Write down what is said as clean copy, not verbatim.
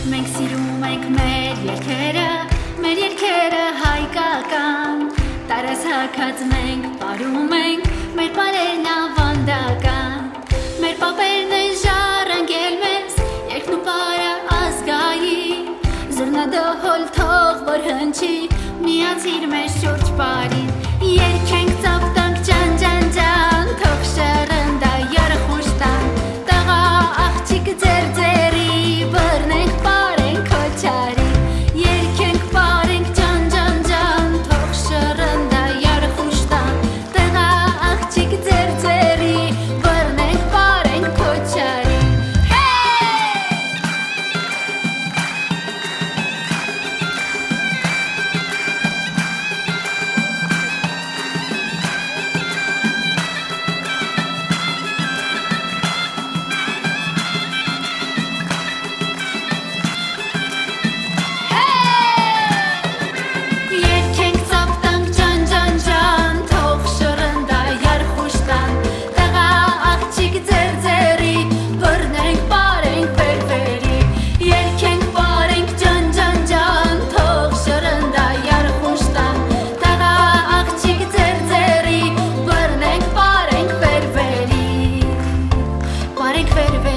Մենք սիրում ենք մեր երկերը հայկական Տարասակած մենք պարում ենք մեր պարերն ավանդական Մեր պապերն են ժառանգել մեզ երկն ու պարը ազգային Զրնադահոլ թող որ հնչի միացիր մեզ շուրջ պարին Երգենք ծապտանք ջան ջան ջան թող շռնդա երխուշ տան Տղա աղջիկ ձեր ձերի բռնենք պարենք քոչարի Երգենք պարենք ջան ջան ջան թող շռնդա երխուշ տան Տղա աղջիկ ձեր ձերի բռնենք պարենք քոչարի Parek ver